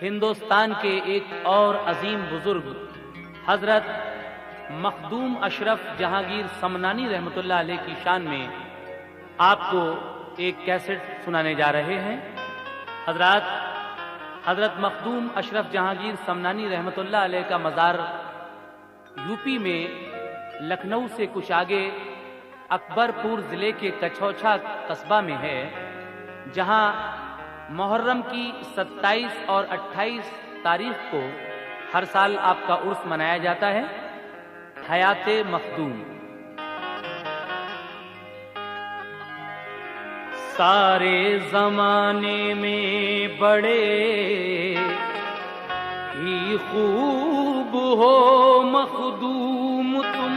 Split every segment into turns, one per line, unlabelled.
हिंदुस्तान के एक और अजीम बुजुर्ग हजरत मखदूम अशरफ जहांगीर समनानी रहमतुल्लाह अलैह की शान में आपको एक कैसेट सुनाने जा रहे हैं। हजरत मखदूम अशरफ जहांगीर समनानी रहमतुल्लाह अलैह का मज़ार यूपी में लखनऊ से कुछ आगे अकबरपुर जिले के कछौछा कस्बा में है, जहां मुहर्रम की 27 और 28 तारीख को हर साल आपका उर्स मनाया जाता है, हयाते मखदूम। सारे जमाने में बड़े ही खूब हो मखदूम तुम,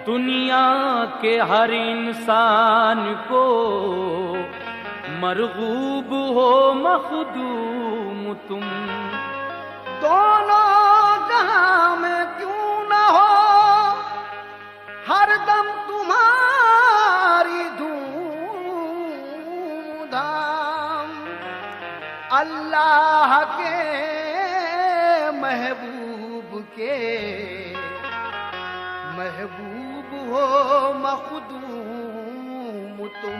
दुनिया के हर इंसान को मरगूब हो मखदूम तुम।
दोनों जहां में क्यों न हो हर दम तुम्हारी धूम-धाम, अल्लाह के महबूब हो मखदूम तुम।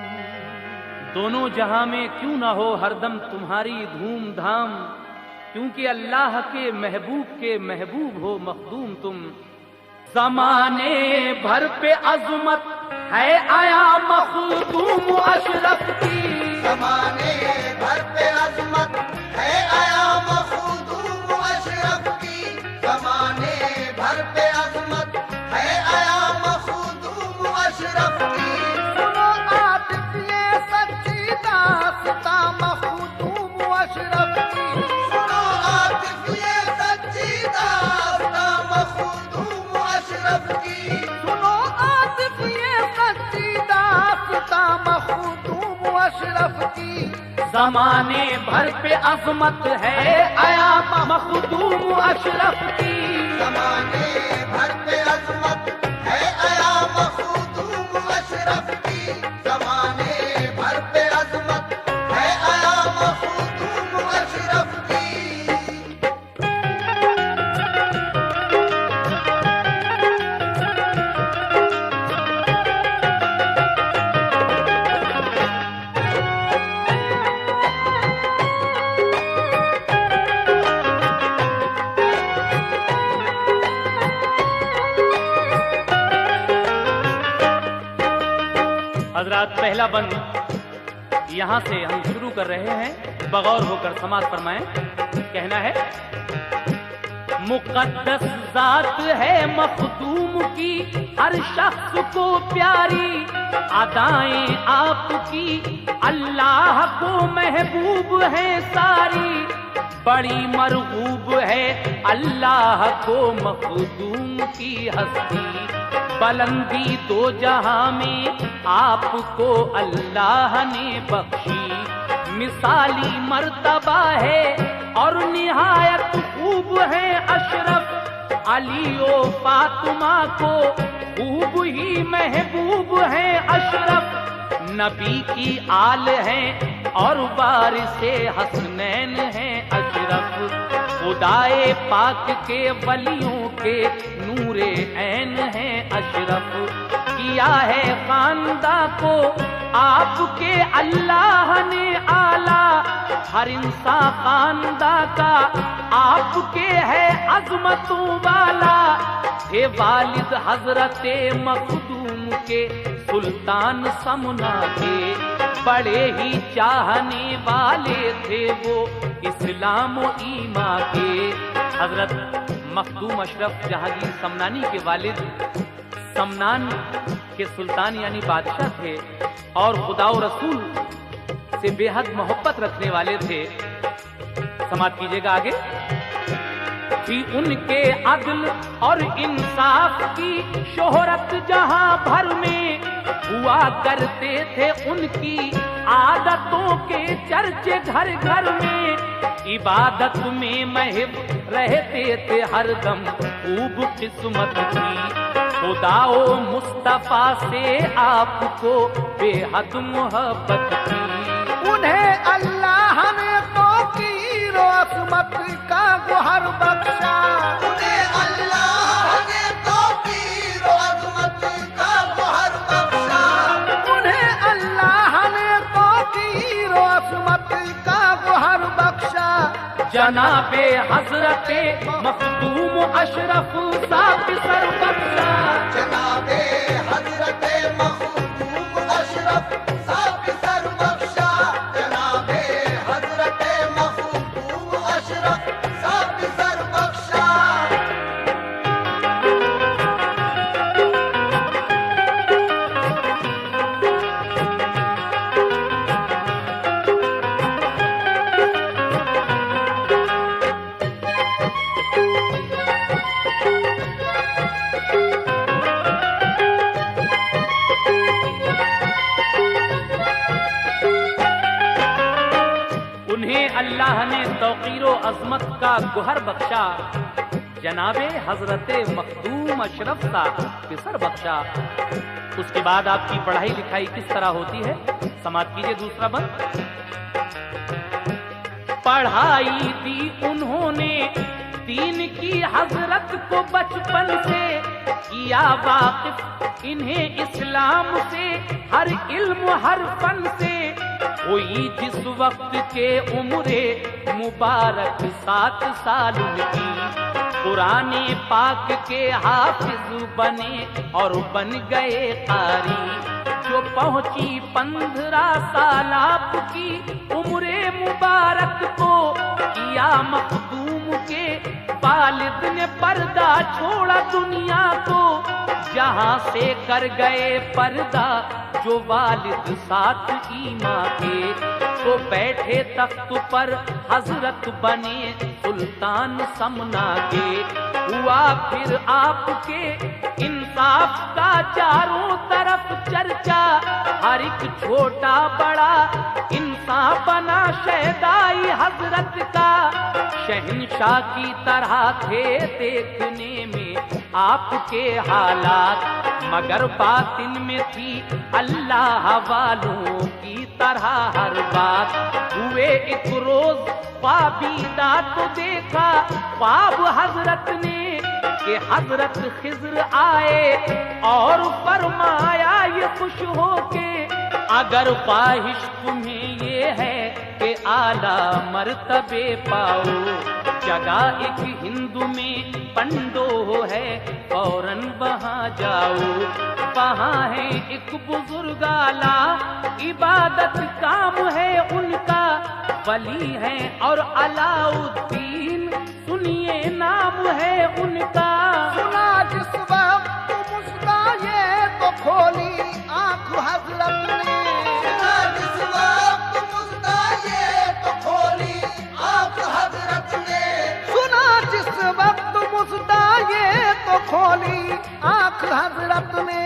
दोनों जहां में क्यों ना हो हरदम तुम्हारी धूम धाम, क्योंकि अल्लाह के महबूब हो मखदूम तुम। ज़माने भर पे अज़मत है आया मखदूम अशरफ की,
ज़माने भर पे अज़मत है आया मखदूम अशरफ की, ज़माने भर पे अज़मत है आया मखदूम अशरफ की। सुनो आतिफ ये सच्ची दास्तां मखदूम अशरफ की, सुनो आतिफ ये सच्ची दास्तां मखदूम अशरफ की, सुनो आतिफ ये सच्ची दास्तां मखदूम अशरफ की।
ज़माने भर पे अज़मत है आया मखदूम अशरफ की,
ज़माने भर पे अज़मत है आया मखदूम अशरफ की, ज़माने भर पे अज़मत है आया मखदूम अशरफ की।
हजरात, पहला बंद यहां से हम शुरू कर रहे हैं, बगौर होकर समाज फरमाएं। कहना है, मुकद्दस जात है मखदूम की हर शख्स को प्यारी, अदाएं आपकी अल्लाह को महबूब है सारी, बड़ी मरगूब है अल्लाह को मखदूम की हस्ती, बुलंदी दो जहां में आपको अल्लाह ने बख्शी, मिसाली मर्तबा है और निहायत खूब है अशरफ, अली ओ फातिमा को खूब ही महबूब है अशरफ, नबी की आल है और वारिसे हसनैन है अशरफ, खुदाए पाक के वलियों के नूरे ऐन है अशरफ, किया है खानदा को आपके अल्लाह ने आला, हर इंसान खानदा का आपके है अजमतों वाला, थे वालिद हजरते मखदूम के सुल्तान समना के, बड़े ही चाहने वाले थे वो इस्लाम व ईमा के। हजरत मखदूम अशरफ जहांगीर समनानी के वालिद समनान के सुल्तान यानी बादशाह थे और खुदा और रसूल से बेहद मोहब्बत रखने वाले थे। समाप्त कीजिएगा आगे। कि उनके अदल और इंसाफ की शोहरत जहां भर में हुआ करते थे, उनकी आदतों के चर्चे घर घर में। इबादत में महब रहते थे हरदम खूब किस्मत की। खुदाओ मुस्तफा से आपको बेहद मोहब्बत की।
उन्हें अल्लाह ने तो की रोसमत का गुहर बख्शा।
उन्हें अल्लाह ने तो पीर व अज़मत का गौहर बख्शा।
उन्हें अल्लाह ने तो की रोसमत का गुहर बख्शा।
जनाबे हजरते मखदूम अशरफ साहब सर बख्शा।
जनाबे हजरत मखदूम अशरफ साहब सर बख्शा। जनाबे हजरत मखदूम अशरफ साहब सर बख्शा।
उन्हें अल्लाह ने तौकीर व अजमत का गुहर बख्शा। जनाबे हजरते मखदूम अशरफ साहब सर बख्शा। उसके बाद आपकी पढ़ाई लिखाई किस तरह होती है, समाप्त कीजिए दूसरा बंद। पढ़ाई दी उन्होंने दीन की हजरत को बचपन से, किया वाकिफ इन्हें इस्लाम से, हर इल्म हर फन से। हुई जिस वक्त के उम्रे मुबारक 7 साल उनकी, कुराने पाक के हाफिज बने और बन गए कारी। जो पहुंची 15 साल आपकी उम्रे मुबारक को, किया मखदूम के वालिद ने पर्दा छोड़ा दुनिया को। जहां से कर गए पर्दा जो वालिद साथ ईमां के, तो बैठे तख्त पर हजरत बने सुल्तान समना के। हुआ फिर आपके इंसाफ का चारों तरफ चर्चा, हर एक छोटा बड़ा इंसान बना शहदाई हजरत का। शहंशाह की तरह थे देखने में आपके हालात, मगर बातिन में थी अल्लाह वालों की तरह हर बात। हुए एक रोज ख्वाबीदा तो देखा ख्वाब हजरत ने, कि हजरत खिज्र आए और फरमाया ये खुश हो के। अगर ख्वाहिश तुम्हें ये है कि आला मर्तबे पाओ, जगह एक हिंदू में पंडो है फौरन वहां जाओ। वहां है एक बुजुर्ग आला, इबादत काम है उनका, वली है और अलाउद्दीन सुनिए नाम है उनका।
सुना जिस वक्त मुस्काए तो खोली आंख हजरत ने।
सुना जिस वक्त मुस्काए तो खोली आंख हजरत ने।
सुना जिस वक्त मुस्काए तो खोली आंख हजरत ने।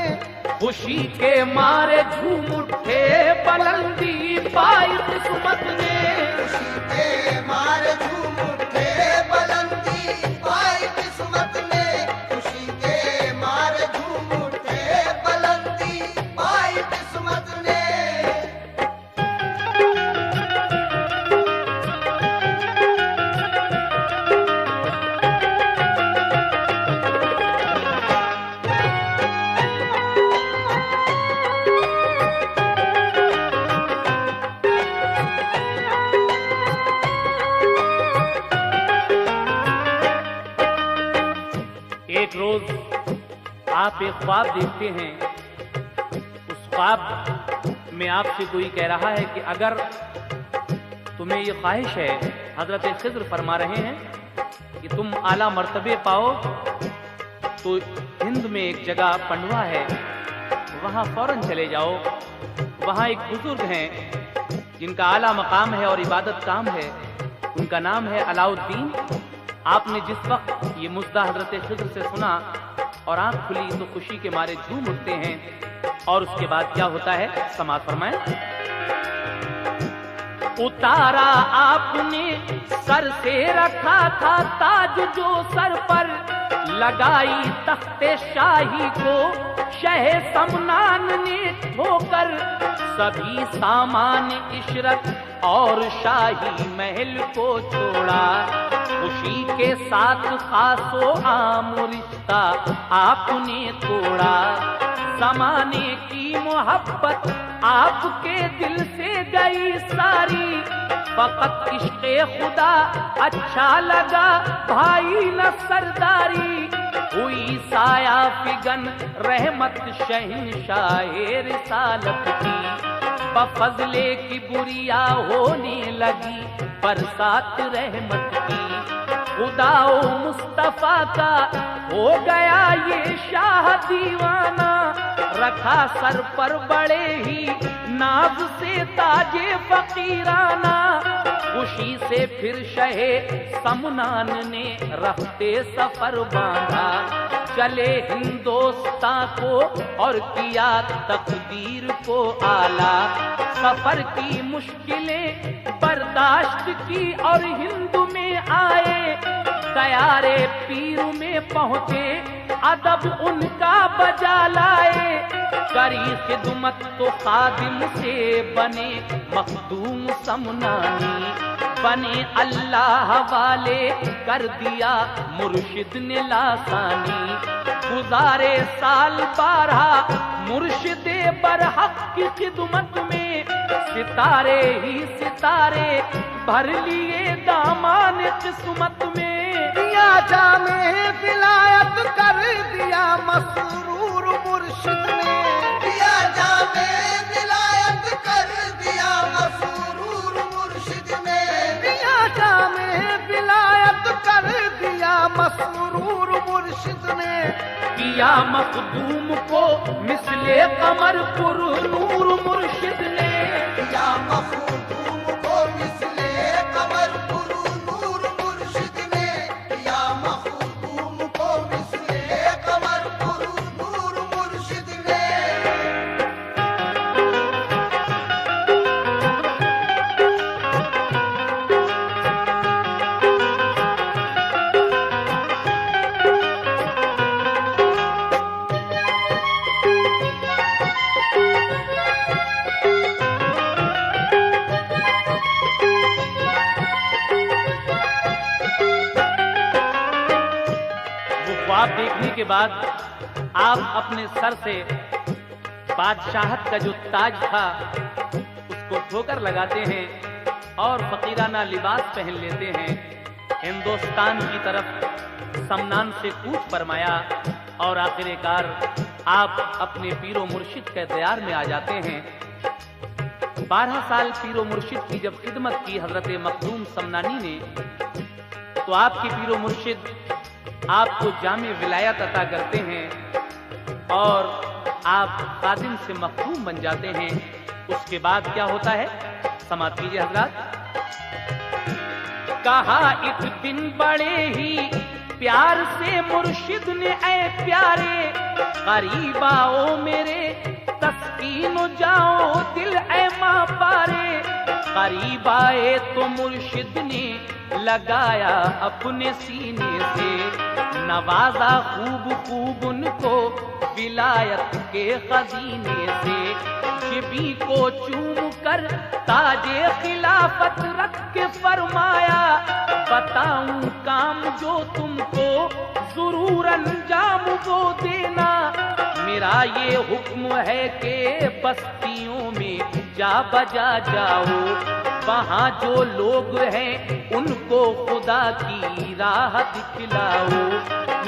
खुशी के मारे झूम उठे बुलंदी पाई किस्मत ने।
खुशी के मारे झूम उठे बुलंदी पाई किस्मत ने। खुशी के मारे झूम उठे बुलंदी पाई किस्मत ने।
एक रोज आप एक ख्वाब देखते हैं। उस ख्वाब में आपसे कोई कह रहा है कि अगर तुम्हें ये ख्वाहिश है, हजरत खिज्र फरमा रहे हैं कि तुम आला मर्तबे पाओ, तो हिंद में एक जगह पंडवा है, वहाँ फौरन चले जाओ। वहाँ एक बुजुर्ग हैं जिनका आला मकाम है और इबादत काम है। उनका नाम है अलाउद्दीन। आपने जिस वक्त ये मुद्दा हजरत खिद्र से सुना और आंख खुली तो खुशी के मारे झूम उठते हैं। और उसके बाद क्या होता है, समाज फरमाएं। उतारा आपने सर से रखा था ताज जो सर पर, लगाई तख्ते शाही को शह समनान ने ठोकर, सभी सामान इशरत और शाही महल को छोड़ा, खुशी के साथ खासो आम रिश्ता आपने तोड़ा, ज़माने की मोहब्बत आपके दिल से गई सारी, फकत इश्क़े खुदा अच्छा लगा भाई न सरदारी, हुई साया फिगन रहमत शहंशाहे रिसालत की, बफज़ले की बुरिया होने लगी बरसात रहमत की, खुदा ओ मुस्तफा का हो गया ये शाह दीवाना, रखा सर पर बड़े ही नाज से ताजे फकीराना, खुशी से फिर शहे समनान ने रफ्ते सफर बांधा, चले हिंदोस्तां को और किया तकदीर को आला, सफर की मुश्किलें बर्दाश्त की और हिंद में आए, तैयारे पीर में पहुंचे अदब उनका बजा लाए, करी खिदमत तो खादिम से बने मखदूम समनानी, बने अल्लाह वाले कर दिया मुर्शिद ने लासानी, गुजारे साल 12 मुर्शिदे बरहक की खिदमत में, सितारे ही सितारे भर लिए दामान किस्मत में,
दिया जामे विलायत कर दिया मसरूर मुर्शिद ने,
दिया जामे विलायत कर दिया मसरूर मुर्शिद ने,
दिया जामे विलायत कर दिया मसरूर मुर्शिद ने,
किया मखदूम को मिसले कमर पुर नूर मुर्शिद ने,
या मखदूम को मिसले कमर पुरूर मुर्शिद ने, या मखदूम को मिसले कमर पुरूर मुर्शिद ने।
ख्वाब देखने के बाद आप अपने सर से बादशाहत का जो ताज था उसको ठोकर लगाते हैं और फकीराना लिबास पहन लेते हैं, हिंदुस्तान की तरफ समनान से कूच फरमाया और आखिरकार आप अपने पीरो मुर्शिद के दयार में आ जाते हैं। 12 साल पीरो मुर्शिद की जब खिदमत की हजरत मखदूम समनानी ने, तो आपके पीरो मुर्शिद आपको जामे विलायत अता करते हैं और आप खादिम से मखदूम बन जाते हैं। उसके बाद क्या होता है, समाप्त कीजिए हजरात। कहा एक दिन बड़े ही प्यार से मुर्शिद ने, ऐ प्यारे करीब आओ मेरे, तस्कीन जाओ दिल ऐ माँ पारे, करीब आए तो मुर्शिद ने लगाया अपने सीने से, नवाजा खूब खूब उनको विलायत के खजीने से, जिबी को चूम कर ताजे खिलाफत रख के फरमाया, बताऊं काम जो तुमको जरूर अंजाम वो देना, मेरा ये हुक्म है कि बस्तियों में जा बजा जाओ, वहाँ जो लोग हैं उनको खुदा की राह दिखलाओ,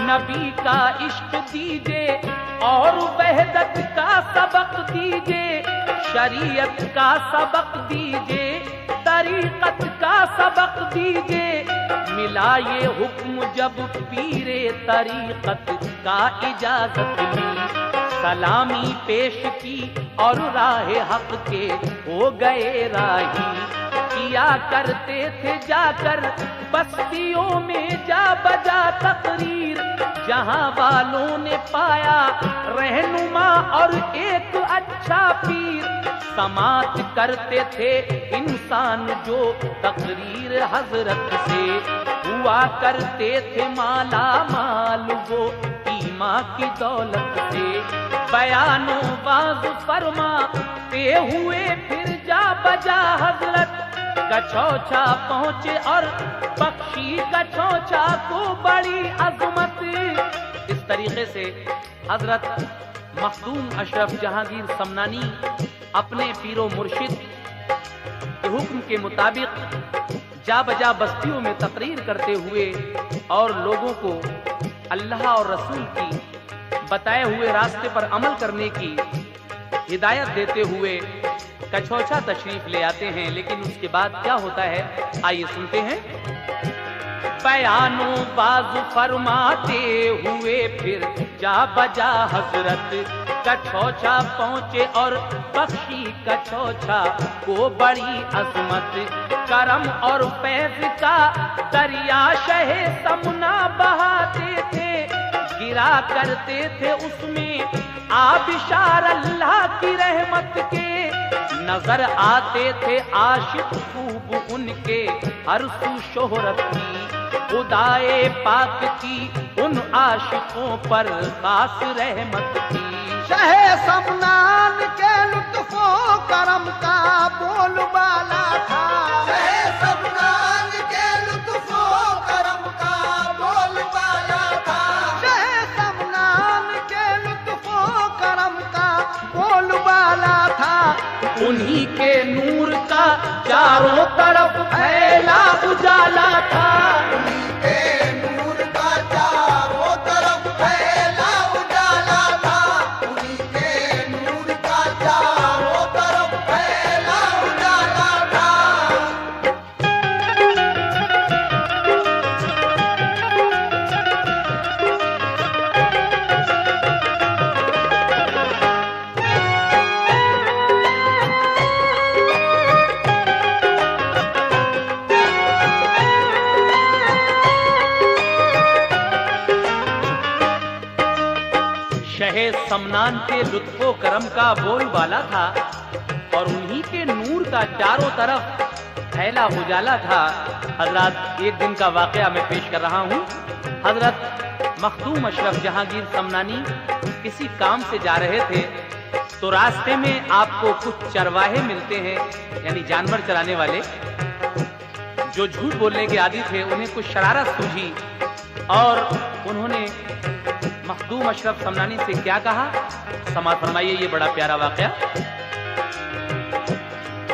नबी का इश्क दीजिए और वहदत का सबक दीजिए, शरीयत का सबक दीजिए, तरीकत का सबक दीजिए, मिला ये हुक्म जब पीरे तरीकत का इजाजत ली, सलामी पेश की और राह हक के हो गए राही, किया करते थे जाकर बस्तियों में जा बजा तकरीर, जहां वालों ने पाया रहनुमा और एक अच्छा पीर। समात करते थे इंसान जो तकरीर हजरत से, हुआ करते थे माला माल वो ईमा की दौलत से। बयानों बाज फरमाते हुए फिर जा बजा हजरत, कछौछा पहुंचे और बख्शी कछौछा को बड़ी अजमत। इस तरीके से हजरत मखदूम अशरफ जहांगीर समनानी अपने पीरो मुर्शिद के हुक्म के मुताबिक जा बजा बस्तियों में तकरीर करते हुए और लोगों को अल्लाह और रसूल की बताए हुए रास्ते पर अमल करने की हिदायत देते हुए कछौछा तशरीफ ले आते हैं। लेकिन उसके बाद क्या होता है, आइए सुनते हैं। बयानों बाज फरमाते हुए फिर जा बजा हजरत, कछौछा पहुंचे और बख्शी कछौछा को बड़ी अजमत। करम और फैज का दरिया शहे समना बहाते थे, गिरा करते थे उसमें आबिशार अल्लाह की रहमत के। नजर आते थे आशिक खूब उनके हर सू शोहरत की, खुदाए पाक की उन आशिकों पर खास रहमत की।
शहे समनान के लुत्फो करम का बोलबाला था,
शहे समनान के लुत्फो करम का बोलबाला था।
शहे समनान के लुत्फो करम का बोलबाला था।
उन्हीं के नूर का चारों तरफ फैला उजाला था।
के नूर का चारों तरफ फैला उजाला था, उन्हीं के नूर का चारों तरफ फैला उजाला था।
शहे समनान के लुत्फो करम का बोलबाला था और उन्हीं के नूर का चारों तरफ फैला उजाला था। हजरत एक दिन का वाकया मैं पेश कर रहा हूँ। हजरत मखदूम अशरफ जहांगीर समनानी किसी काम से जा रहे थे, तो रास्ते में आपको कुछ चरवाहे मिलते हैं, यानी जानवर चराने वाले, जो झूठ बोलने के आदी थे। उन्हें कुछ शरारत सूझी और उन्होंने मखदूम अशरफ समनानी से क्या कहा, समाज फरमाइए, ये बड़ा प्यारा वाकया।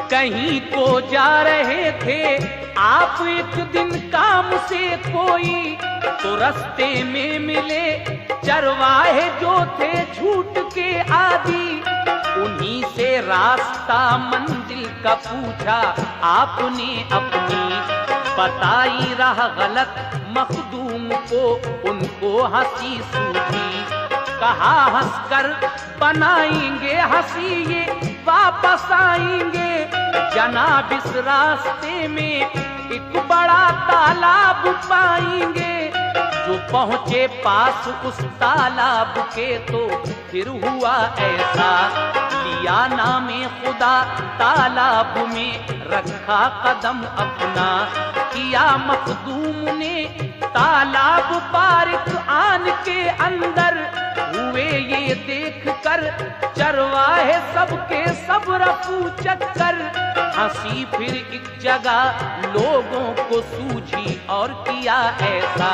कहीं को जा रहे थे आप एक दिन काम से कोई, तो रास्ते में मिले चरवाहे जो थे झूठ के आदी। उन्हीं से रास्ता मंजिल का पूछा आपने अपनी, बताई राह गलत मखदूम को उनको हंसी सूझी। कहा हंसकर बनाएंगे हंसी ये वापस आएंगे, जनाब इस रास्ते में एक बड़ा तालाब पाएंगे। जो पहुंचे पास उस तालाब के तो फिर हुआ ऐसा, लिया नामे खुदा तालाब में रखा कदम अपना। किया मखदूम ने तालाब पारिक आन के अंदर, हुए ये देख कर चरवाहे सबके सब रफू चक्कर। हंसी फिर एक जगह लोगों को सूझी और किया ऐसा,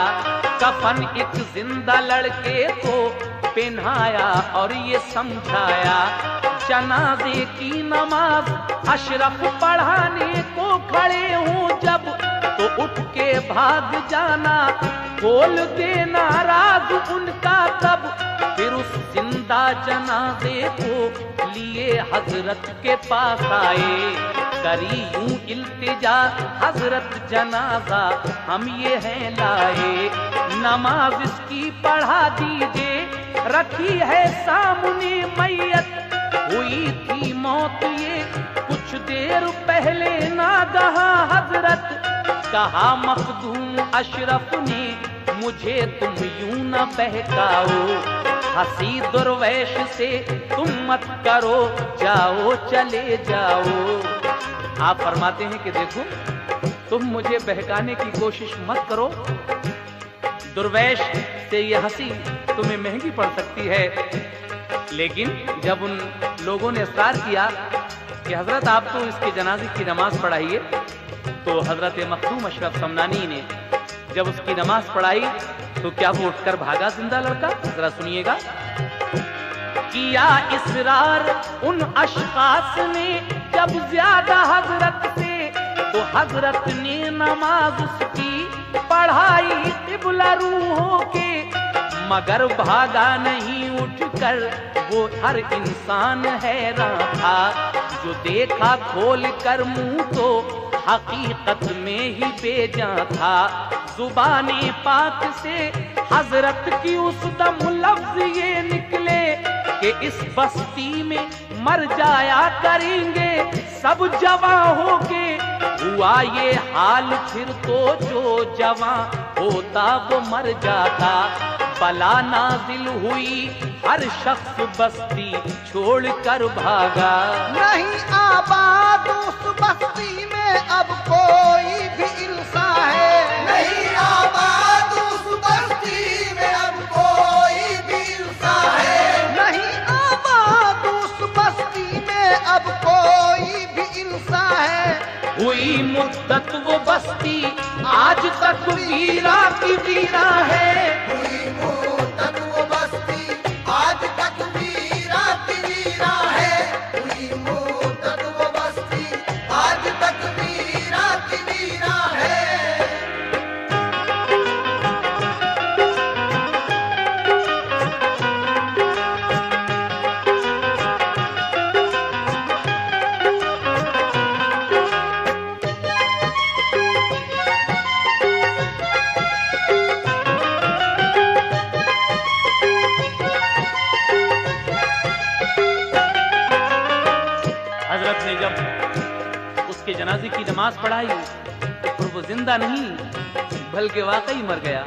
कफन एक जिंदा लड़के को पहनाया और ये समझाया। जनाजे की नमाज अशरफ पढ़ाने को खड़े हूँ जब, तो उठ के भाग जाना खोल देना राज उनका तब। फिर उस जिंदा जनाजे को लिए हजरत के पास आए, करी यूं इल्तिजा हजरत जनाजा हम ये हैं लाए। नमाज इसकी पढ़ा दीजिए, रखी है सामने मैयत, हुई थी मौत ये कुछ कुछ देर पहले नागहा हजरत कहा मखदूम अशरफ ने, मुझे तुम यूं न बहकाओ, हंसी दुर्वैश से तुम मत करो, जाओ चले जाओ। आप फरमाते हैं कि देखो, तुम मुझे बहकाने की कोशिश मत करो, दुर्वैश से ये हंसी तुम्हें महंगी पड़ सकती है। लेकिन जब उन लोगों ने इस्रार किया कि हजरत आप तो इसके जनाजे की नमाज पढ़ाइए, तो हजरत मखदूम अशरफ समनानी ने जब उसकी नमाज पढ़ाई तो क्या वो उठकर भागा जिंदा लड़का? जरा सुनिएगा। किया इसरार उन अशखास ने जब ज्यादा हजरत से, तो हजरत ने नमाज उसकी पढ़ाई क़िबला रूहों के, मगर भागा नहीं उठकर वो हर इंसान हैरान था, जो देखा खोल कर मुंह तो हकीकत में ही बेजान था। जुबाने पाक से हजरत की उस दम लफ्ज ये निकले कि इस बस्ती में मर जाया करेंगे सब जवां होके। हुआ ये हाल फिर तो जो जवां होता वो मर जाता, बला नाजिल हुई हर शख्स बस्ती छोड़कर भागा।
नहीं आबाद उस बस्ती में अब कोई भी इंसान है,
नहीं आबाद उस बस्ती में अब कोई भी इंसान है,
नहीं आबाद उस बस्ती में अब कोई भी इंसान है।
हुई मुद्दत वो बस्ती आज तक वीरा की वीरा है।
हुई मुद्दत वो बस्ती आज तक वीरा की वीरा है, हुई मुद्दत वो बस्ती आज तक वीरा की वीरा है।
हजरत ने जब उसके जनाजे की नमाज पढ़ाई तो फिर वो जिंदा नहीं बल्कि वाकई मर गया।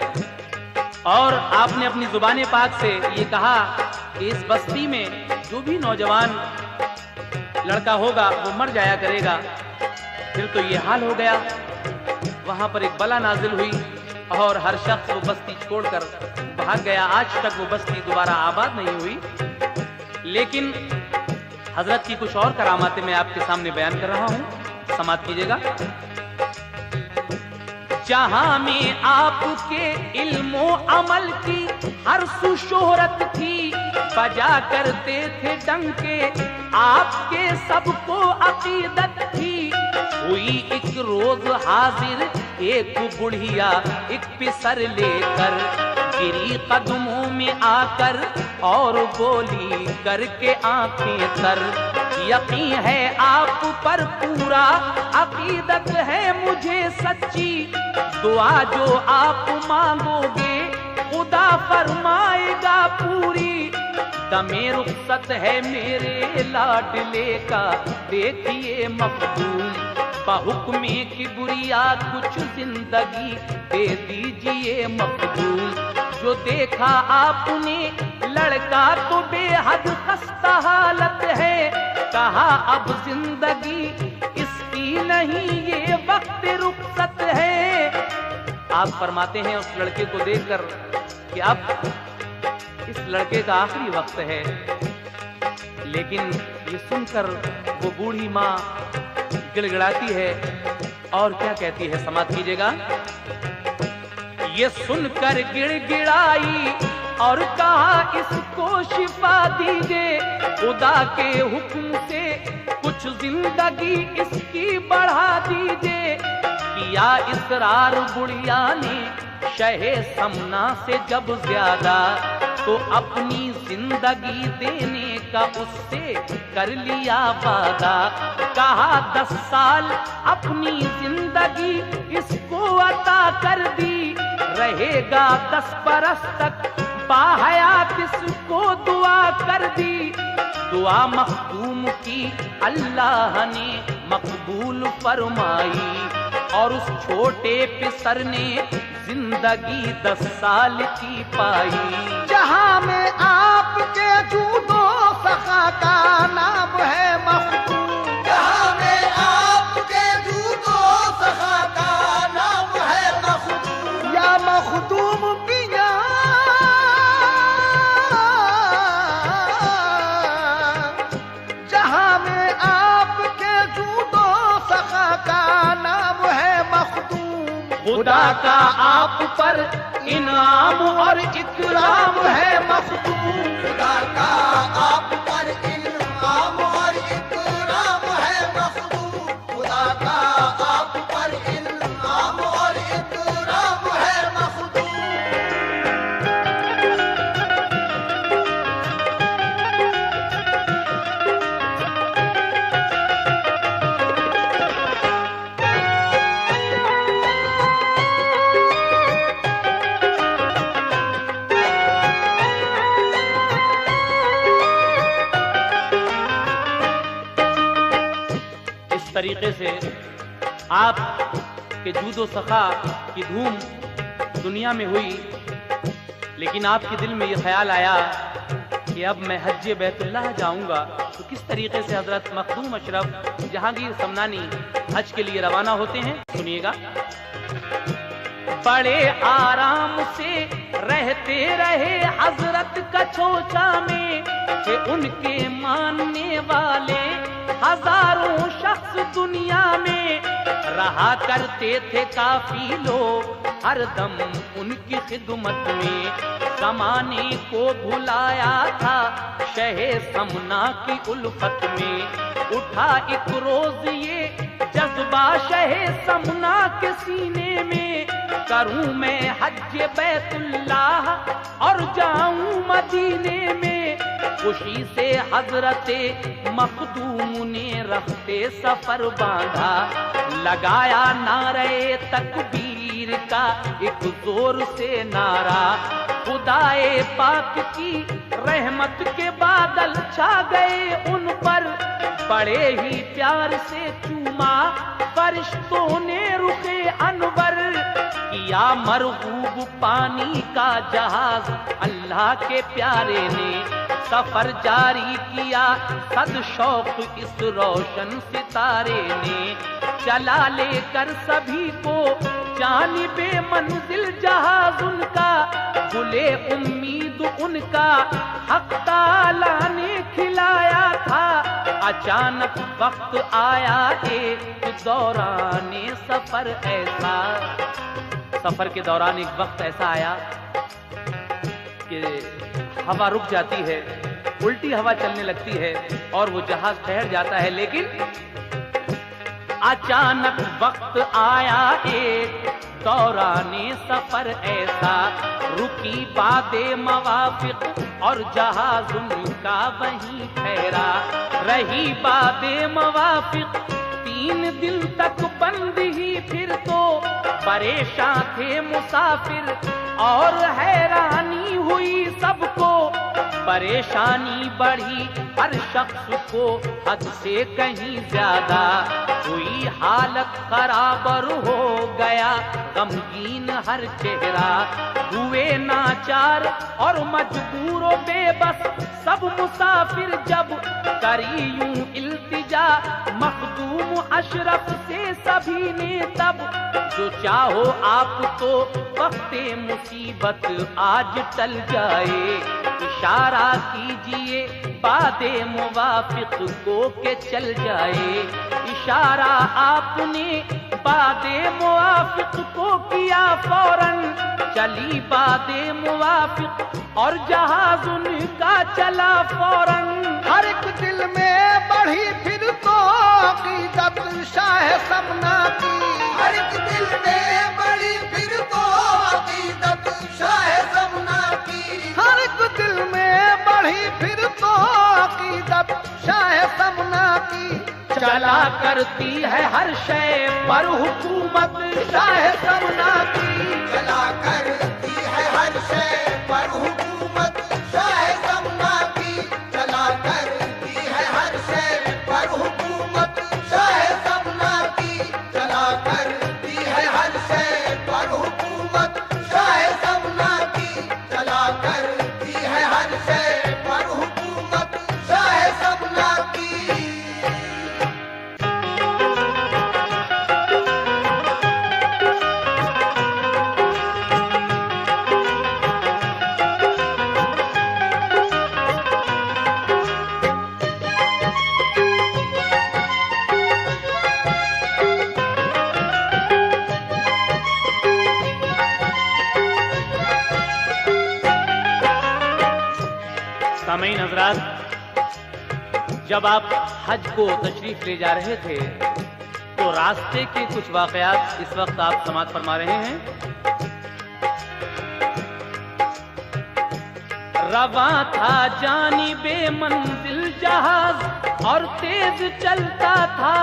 और आपने अपनी जुबान पाक से ये कहा कि इस बस्ती में जो भी नौजवान लड़का होगा वो मर जाया करेगा। फिर तो ये हाल हो गया, वहां पर एक बला नाजिल हुई और हर शख्स वो बस्ती छोड़कर भाग गया। आज तक वो बस्ती दोबारा आबाद नहीं हुई। लेकिन हजरत की कुछ और करामातें मैं आपके सामने बयान कर रहा हूं, समात कीजिएगा। जहां में आपके इल्मो अमल की हर सुशोहरत थी, बजा करते थे डंके आपके सबको अकीदत थी। हुई एक रोज हाजिर एक बुढ़िया एक पिसर लेकर, गिरी कदमों में आकर और बोली करके आंखें तर, यकीन है आप पर पूरा अकीदत है मुझे सच्ची, दुआ जो आप मांगोगे खुदा फरमाएगा पूरी। दमे रुखसत है मेरे लाडले का देखिए मखदूम, बहुक्मे की बुरिया कुछ जिंदगी दे दीजिए मखदूम। जो देखा आपने लड़का तो बेहद खस्ता हालत है, कहा अब जिंदगी इसकी नहीं ये वक्त रुखसत है। आप फरमाते हैं उस लड़के को देखकर कि अब इस लड़के का आखिरी वक्त है। लेकिन ये सुनकर वो बूढ़ी माँ गिड़गिड़ाती है और क्या कहती है, समाप्त कीजिएगा। ये सुनकर गिड़गिड़ाई और कहा इसको शिफा दीजिए, खुदा के हुक्म से कुछ जिंदगी इसकी बढ़ा दीजिए। किया इसरार बुढ़िया ने शहे समना से जब ज्यादा, तो अपनी जिंदगी देने का उससे कर लिया वादा। कहा 10 साल अपनी जिंदगी इसको अता कर दी, रहेगा 10 बरस तक बाहयात इसको दुआ कर दी, दुआ मखदूम की अल्लाह ने मकबूल फरमाई। और उस छोटे पिसर ने जिंदगी 10 साल की पाई।
जहां में आपके जूदो सखा का नाम है मखदूम,
जहां में आपके जूदो सखा का नाम है मखदूम।
या मखदूम पिया जहां में आपके जूदो सखा का नाम है मखदूम।
खुदा का आप पर इनाम और इकराम है मखदूम।
खुदा का आप पर इनाम और इकराम है मखदूम। खुदा का आप पर इनाम और इकराम है मखदूम।
तरीके से आप के जूदो सखा की धूम दुनिया में हुई, लेकिन आपके दिल में ये ख्याल आया कि अब मैं हज बैतुल्लाह जाऊंगा। तो किस तरीके से हजरत मखदूम अशरफ जहांगीर समनानी हज के लिए रवाना होते हैं, सुनिएगा। बड़े आराम से रहते रहे हजरत कछोचा में, थे उनके मानने वाले हजारों शख्स दुनिया में। रहा करते थे काफी लोग हरदम उनकी खिदमत में। जमाने को भुलाया था शहे समना की उल्फत में। उठा एक रोज ये जज्बा शहे समना के सीने में, करूं मैं हज बैतुल्लाह और जाऊं मदीने में। खुशी से हजरते मखदूम ने रखते सफर बांधा, लगाया नारे तकबीर का एक जोर से नारा। खुदाए पाक की रहमत के बादल छा गए उन पर, बड़े ही प्यार से चूमा फरिश्तों ने रुखे अनवर। किया मरगूब पानी का जहाज अल्लाह के प्यारे ने, सफर जारी किया सद शौक इस रोशन सितारे ने। चला लेकर सभी को जानिबे मंजिल जहाज उनका, गुले उम्मीद उनका हक ताला ने खिलाया था। अचानक वक्त आया एक दौराने सफर ऐसा, सफर के दौरान एक वक्त ऐसा आया कि हवा रुक जाती है, उल्टी हवा चलने लगती है और वो जहाज ठहर जाता है। लेकिन अचानक वक्त आया एक दौराने सफर ऐसा, रुकी बादे मवाफिक और जहाज उनका वहीं ठहरा। रही बादे मवाफिक 3 दिन तक बंद ही, फिर तो परेशान थे मुसाफिर और हैरानी हुई सबको। परेशानी बढ़ी हर शख्स को हद से कहीं ज्यादा, हुई हालत खराबर हो गया गमगीन हर चेहरा। हुए नाचार और मजबूर बेबस सब मुसाफिर, जब करी यूं इल्तिजा मखदूम अशरफ से सभी ने तब। जो चाहो आप तो वक्ते मुसीबत आज टल जाए, इशारा कीजिए बादे मुवाफिक को के चल जाए। इशारा आपने बादे मुवाफिक को किया फौरन, चली बादे मुवाफिक और जहाज उनका चला फौरन।
हर एक दिल में बढ़ी फिर तो अकीदत शाह समना की,
हर एक दिल में बड़ी फिर तो अकीदत शाह समना की।
हर एक दिल में बढ़ी फिर तो अकीदत शाह समना की।
चला करती है हर शय पर हुकूमत शाह समना की।
चला करती है हर शय पर हुकूमत
सामईन हजरात, जब आप हज को तशरीफ ले जा रहे थे तो रास्ते के कुछ वाकयात इस वक्त आप समाअत फरमा रहे हैं। रवा था जानिबे मंजिल जहाज और तेज चलता था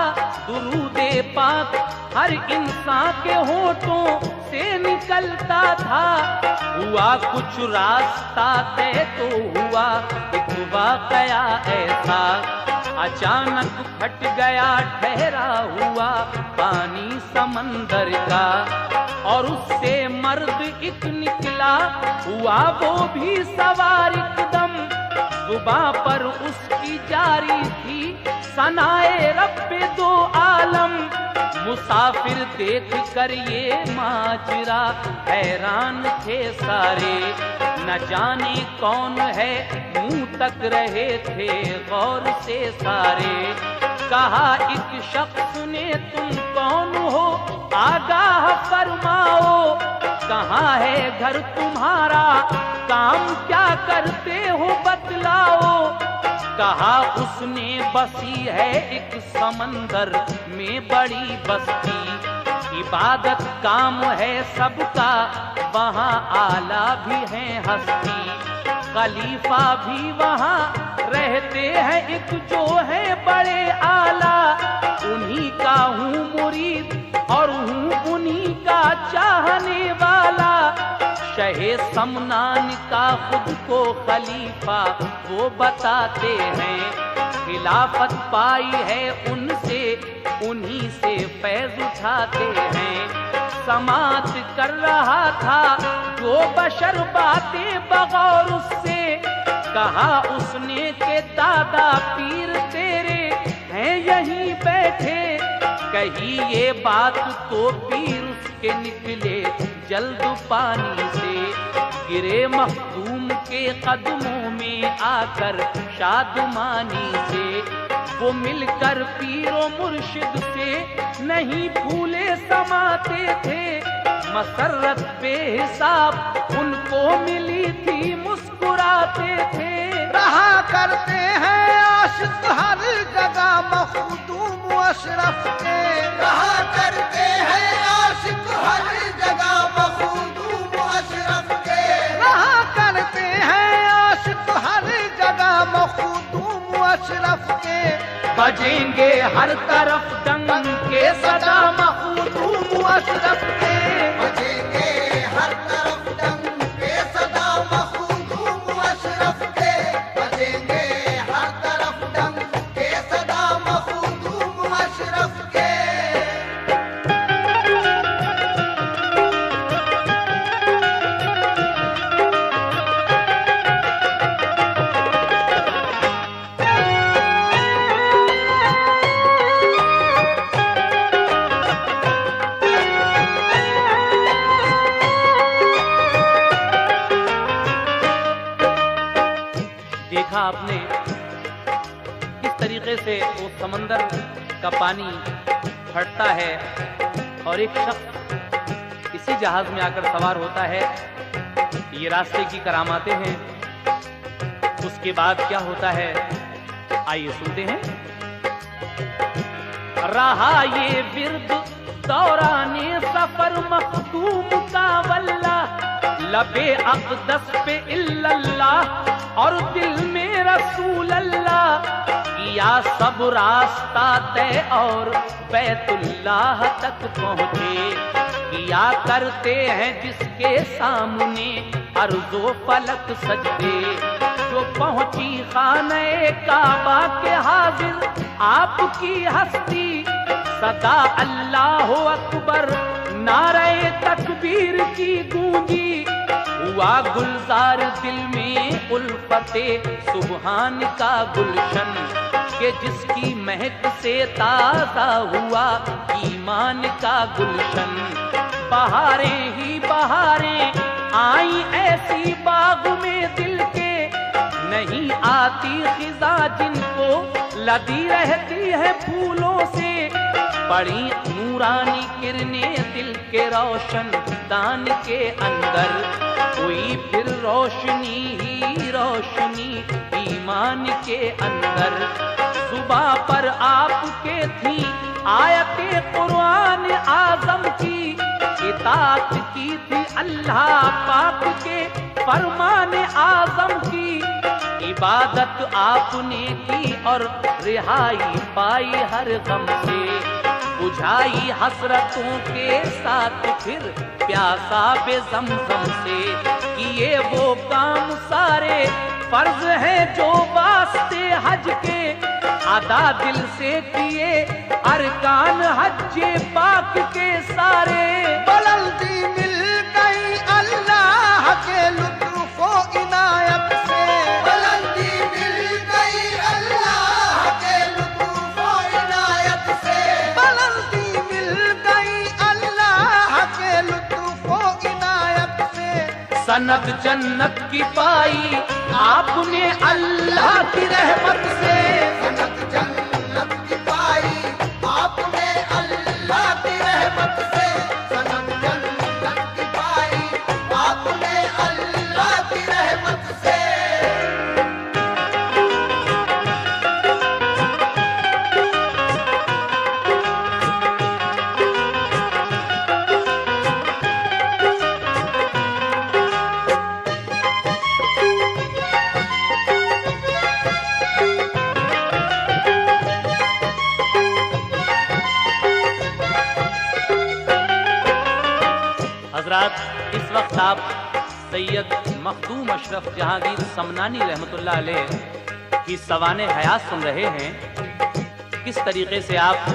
दुरूदे पाक हर इंसान के होठों से निकलता था। हुआ कुछ रास्ता तय तो हुआ एक वाकया ऐसा, अचानक फट गया ठहरा हुआ पानी समंदर का, और उससे मर्द एक निकला हुआ वो भी सवार एकदम। जुबां पर उसकी जारी थी सनाए रब्बे दो आलम। मुसाफिर देख कर ये माजरा हैरान थे सारे, न जाने कौन है मुंह तक रहे थे गौर से सारे। कहा एक शख्स ने तुम कौन हो आगाह फरमाओ, कहाँ है घर तुम्हारा काम क्या करते हो बतलाओ। कहा उसने बसी है एक समंदर में बड़ी बस्ती, इबादत काम है सबका वहाँ आला भी है हस्ती। खलीफा भी वहाँ रहते हैं एक जो है बड़े आला, उन्हीं का हूँ मुरीद और हूँ उन्हीं का चाहने वाला। शहे समनान का खुद को खलीफा वो बताते हैं, खिलाफत पाई है उनसे उन्हीं से फैज उठाते हैं। समात कर रहा था जो बशर बातें बगौर उससे, कहा उसने के दादा पीर तेरे हैं यहीं बैठे। कही ये बात तो पीर उसके निकले जल्द पानी से, गिरे मखदूम के कदमों में आकर शादमानी से। वो मिलकर पीरो मुर्शिद से नहीं भूले समाते थे, मसरत बेहिसाब उनको मिली थी मुस्कुराते थे।
रहा करते हैं आशिक हर जगह मखदूम अशरफ के,
रहा करते हैं आशिक हर जगह मखदूम अशरफ के,
रहा करते हैं आशिक हर जगह मखदूम अशरफ के।
बजेंगे हर तरफ डंके सदा मखदूम अशरफ के।
बजेंगे हर तरफ डंके सदा मखदूम अशरफ के, बजेंगे हर तरफ डंके सदा मखदूम अशरफ के।
देखा आपने किस तरीके से वो समंदर का पानी फटता है और एक शख्स इसी जहाज में आकर सवार होता है। ये रास्ते की करामातें हैं। उसके बाद क्या होता है आइए सुनते हैं। रहा ये विर्द दौराने सफर मखदूम का वल्ला, लबे अक़दस पे इल्लल्लाह और दिल में रसूल अल्लाह। किया सब रास्ता तय और बैतुल्लाह तक पहुँचे, किया करते हैं जिसके सामने अर्ज़ो फलक सजदे। जो पहुँची खाने काबा के हाजिर आपकी हस्ती, सदा अल्लाह अकबर नारे तकबीर की गूंजी। हुआ गुलजार दिल में उल्फते सुबहान का गुलशन, के जिसकी महक से ताज़ा हुआ ईमान का गुलशन। बहारें ही बहारें आई ऐसी बाग में दिल के, नहीं आती खिजा जिनको लदी रहती है फूलों से। पड़ी नूरानी किरणें दिल के रोशन दान के अंदर, हुई फिर रोशनी ही रोशनी ईमान के अंदर। जुबां पर आपके थी आयते कुरान आजम की, इताअत की थी अल्लाह पाक के फरमान आजम की। इबादत आपने की और रिहाई पाई हर गम से, बुझाई हसरतों के साथ फिर प्यासा बेज़मज़म से। किए वो काम सारे फर्ज हैं जो वास्ते हज के, अदा दिल से किए अरकान हज्जे पाक के सारे।
बुलंदी मिल गई अल्लाह के लुत्फ़ो इनायत से,
बुलंदी मिल गई अल्लाह के लुत्फ़ो इनायत से,
बुलंदी मिल गई अल्लाह के लुत्फ़ो इनायत से।
सनद जन्नत की पाई आपने अल्लाह की रहमत से।
सनत जन्नत की पाई आपने अल्लाह की रहमत से, सनत जन्नत की पाई आपने अल्लाह की रहमत से।
हजरात, इस वक्त आप सैयद मखदूम अशरफ जहांगीर समनानी रहमतुल्लाह अलैह की सवाने हयात सुन रहे हैं। किस तरीके से आप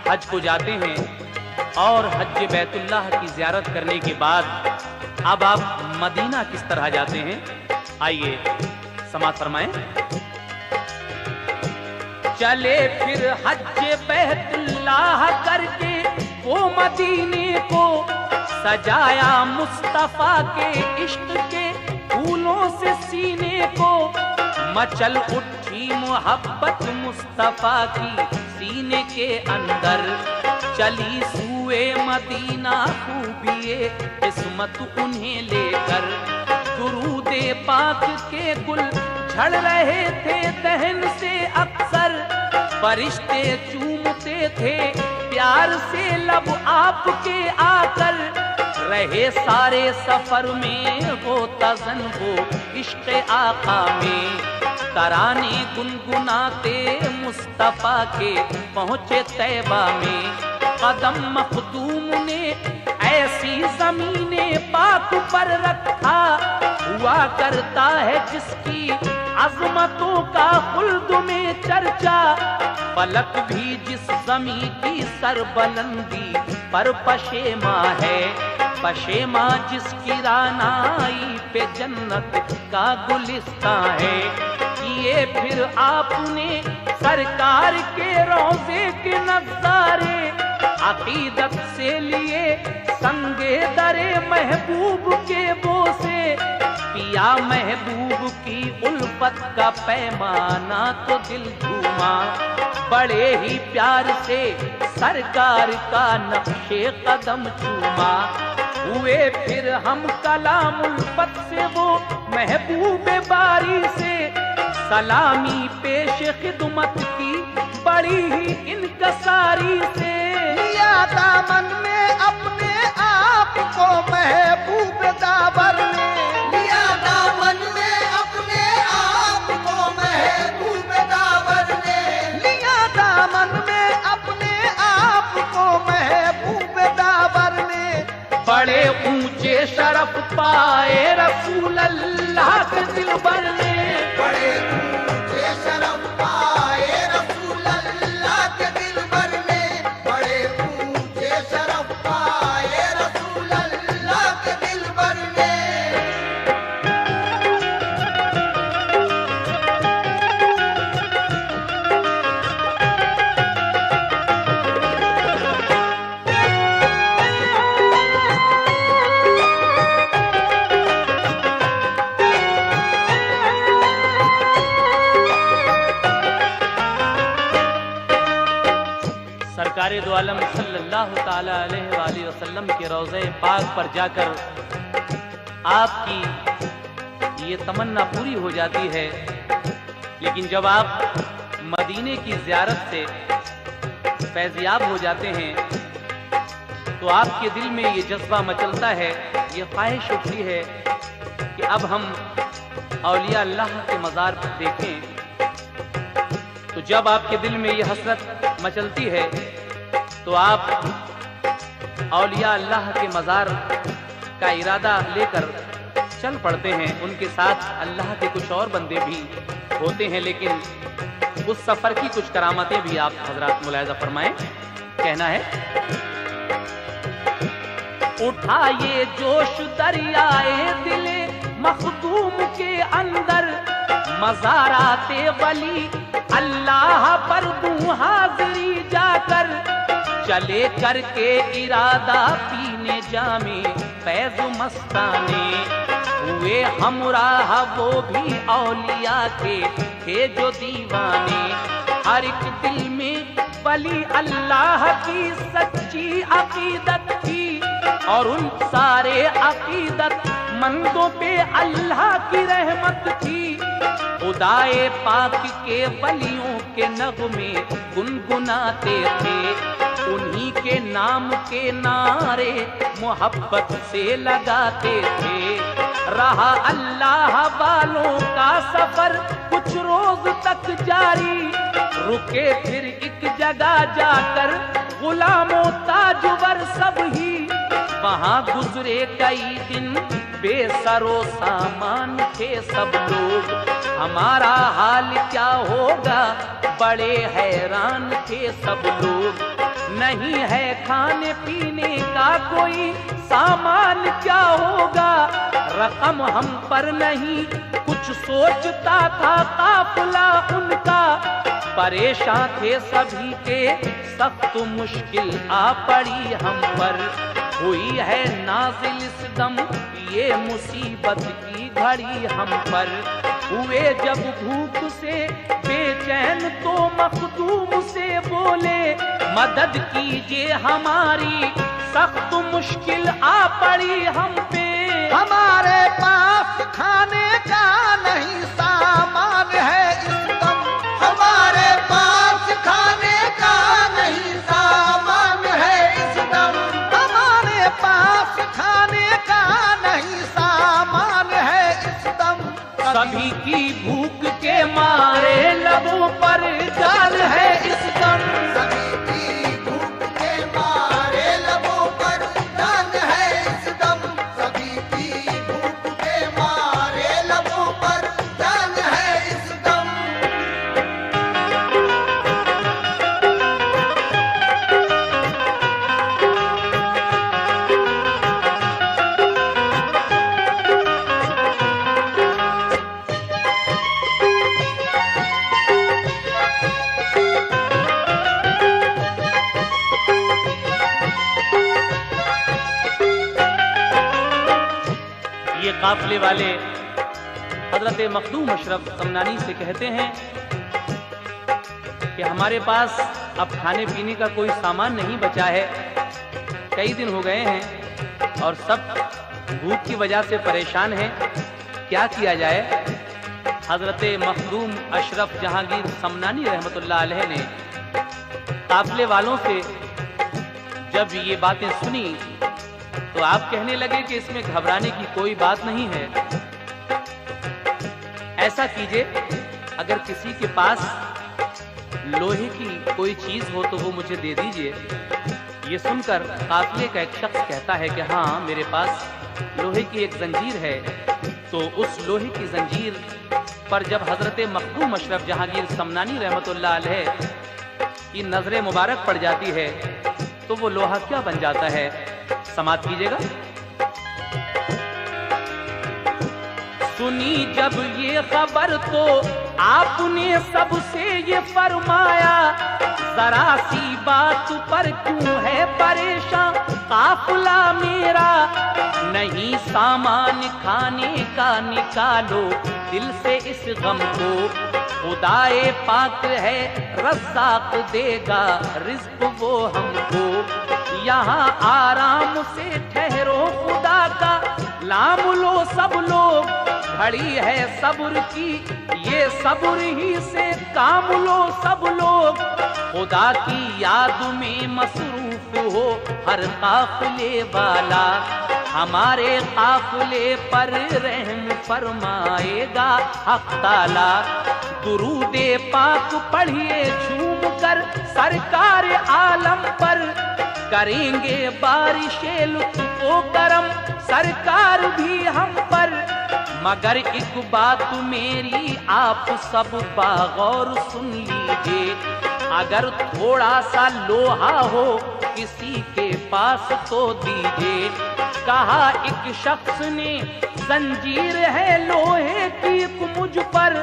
हज को जाते हैं और हज बैतुल्लाह की ज़ियारत करने के बाद अब आप मदीना किस तरह जाते हैं, आइए समाअत फरमाएं। चले फिर हज बैतुल्लाह करके वो मदीने को, सजाया मुस्तफा के इश्क के फूलों से सीने को। मचल उठी मोहब्बत मुस्तफा की सीने के अंदर, चली सुए मदीना खूबिए किस्मत उन्हें लेकर। दुरूदे पाक के गुल झड़ रहे थे दहन से अक्सर, फरिश्ते चूमते थे प्यार से लब आपके आकर। रहे सारे सफर में वो तज़न वो इश्क़ आका में, तराने गुनगुनाते मुस्तफा के पहुँचे तैबा में। कदम मखदूम ने ऐसी ज़मीने पाक पर रखा, हुआ करता है जिसकी अज़मतों का खुल्द में चर्चा। फलक भी जिस ज़मीं की सरबलंदी पर पशेमा है, पशेमा जिसकी रानाई पे जन्नत का गुलिस्तां है। किए फिर आपने सरकार के रोज़े के नज़ारे, अकीदत से लिए संगे दरे महबूब के बोसे। पिया महबूब की उल्फत का पैमाना तो दिल झूमा, बड़े ही प्यार से सरकार का नक्शे कदम चूमा। हुए फिर हम कलाम उल्फत से वो महबूब बारी से, सलामी पेश खिदमत की बड़ी ही इनकसारी से।
लिया दामन में अपने आप को महबूब दावर ने,
लिया दामन में अपने आप को महबूब दावर ने,
लिया दामन में अपने आप को महबूब दावर ने।
बड़े ऊंचे शरफ पाए रसूल अल्लाह के दिलबर ने,
बड़े ऊंचे शरफ पाए रसूल अल्लाह के दिलबर ने, बड़े ऊंचे शरफ पाए रसूल अल्लाह के दिलबर ने।
सरकार दो आलम सल्लल्लाहु ताला अलैहि वसल्लम के रोज़े पाक पर जाकर आपकी ये तमन्ना पूरी हो जाती है। लेकिन जब आप मदीने की ज़ियारत से फैज़याब हो जाते हैं तो आपके दिल में ये जज्बा मचलता है, ये ख्वाहिश उठती है कि अब हम औलिया अल्लाह के मज़ार देखें। तो जब आपके दिल में ये हसरत मचलती है तो आप औलिया अल्लाह के मज़ार का इरादा लेकर चल पड़ते हैं। उनके साथ अल्लाह के कुछ और बंदे भी होते हैं, लेकिन उस सफ़र की कुछ करामतें भी आप हजरात मुलाहिज़ा फरमाएं। कहना है, उठाए जोश दरियाए दिले मखदूम के अंदर, मज़ाराते वली अल्लाह पर दूं हाज़िरी जाकर, चले करके इरादा पीने जामे फैज़ मस्ताने, हुए हमराह वो भी औलिया के थे जो दीवाने। हर एक दिल में वली अल्लाह की सच्ची अकीदत थी और उन सारे अकीदत मंदों पे अल्लाह की रहमत थी। खुदाए पाक के वलियों के नगमे गुनगुनाते थे, उन्हीं के नाम के नारे मोहब्बत से लगाते थे। रहा अल्लाह वालों का सफर कुछ रोज तक जारी, रुके फिर एक जगह जाकर गुलामों ताजवर सब ही, वहां गुजरे कई दिन बेसरो सामान थे सब लोग। हमारा हाल क्या होगा बड़े हैरान थे सब लोग, नहीं है खाने पीने का कोई सामान क्या होगा, रकम हम पर नहीं कुछ सोचता था काफिला उनका। परेशान थे सभी के सख्त मुश्किल आ पड़ी हम पर, हुई है नाज़िल इस दम ये मुसीबत की घड़ी हम पर। हुए जब भूख से बेचैन तो मखदूम से बोले, मदद कीजिए हमारी सख्त मुश्किल आ पड़ी हम पे।
हमारे पास खाने का नहीं सामान है इस दम,
हमारे पास खाने का नहीं सामान है इस दम,
हमारे पास खाने का नहीं सामान है इस दम।
सभी की भूख के मारे लबों पर जान है इस दम,
सभी की भूख के मारे लबों पर जान है इस दम, सभी की भूख के मारे लबों पर जान है इस दम।
ये काफिले वाले हजरत मखदूम अशरफ समनानी से कहते हैं कि हमारे पास अब खाने पीने का कोई सामान नहीं बचा है, कई दिन हो गए हैं और सब भूख की वजह से परेशान हैं, क्या किया जाए। हजरत मखदूम अशरफ जहांगीर समनानी रहमतुल्लाह अलैह ने काफिले वालों से जब ये बातें सुनी तो आप कहने लगे कि इसमें घबराने की कोई बात नहीं है। ऐसा कीजिए, अगर किसी के पास लोहे की कोई चीज हो तो वो मुझे दे दीजिए। ये सुनकर काफिले का एक शख्स कहता है कि हाँ, मेरे पास लोहे की एक जंजीर है। तो उस लोहे की जंजीर पर जब हजरत मखदूम अशरफ जहांगीर समनानी रहमतुल्लाह अलैह की नजर मुबारक पड़ जाती है तो वो लोहा क्या बन जाता है, समाप्त कीजिएगा। सुनी जब ये खबर तो आपने सबसे ये फरमाया, जरा सी बात पर क्यों है परेशान काफिला मेरा, नहीं सामान खाने का निकालो दिल से इस गम को, खुदाए पाक है रज़्ज़ाक़ देगा रिज़्क़ वो हमको, यहाँ आराम से ठहरो खुदा का लाम लो सब लोग, घड़ी है सब्र की, ये सब्र ही से काम लो सब लोग। खुदा की याद में मसरूफ हो हर काफिले वाला, हमारे काफिले पर रहम फरमाएगा हक ताला। दुरूदे पाक पढ़िए झूम कर सरकार आलम पर, करेंगे बारिशे लुत्फ ओ करम सरकार भी हम पर। मगर एक बात मेरी आप सब बागौर सुन लीजिए, अगर थोड़ा सा लोहा हो किसी के पास तो दीजिए। कहा एक शख्स ने जंजीर है लोहे की मुझ पर,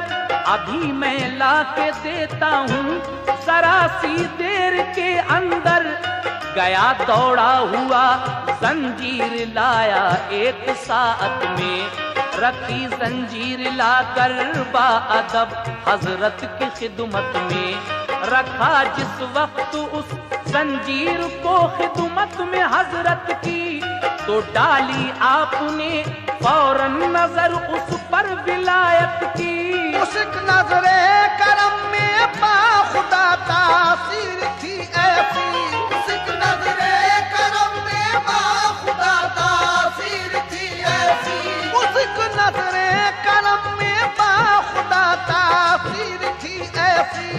अभी मैं ला के देता हूँ जरा सी देर के अंदर। गया दौड़ा हुआ जंजीर लाया एक साथ में, रखी जंजीर लाकर बाअदब हजरत की खिदमत में। रखा जिस वक्त उस जंजीर को खिदमत में हजरत की, तो डाली आपने फौरन नजर उस पर विलायत की।
उस नजरे करम में बाखुदा तासीर थी ऐसी,
उस नजरे करम में बाखुदा तासीर थी ऐसी।
उस नजरे करम में बाखुदा तासीर थी ऐसी।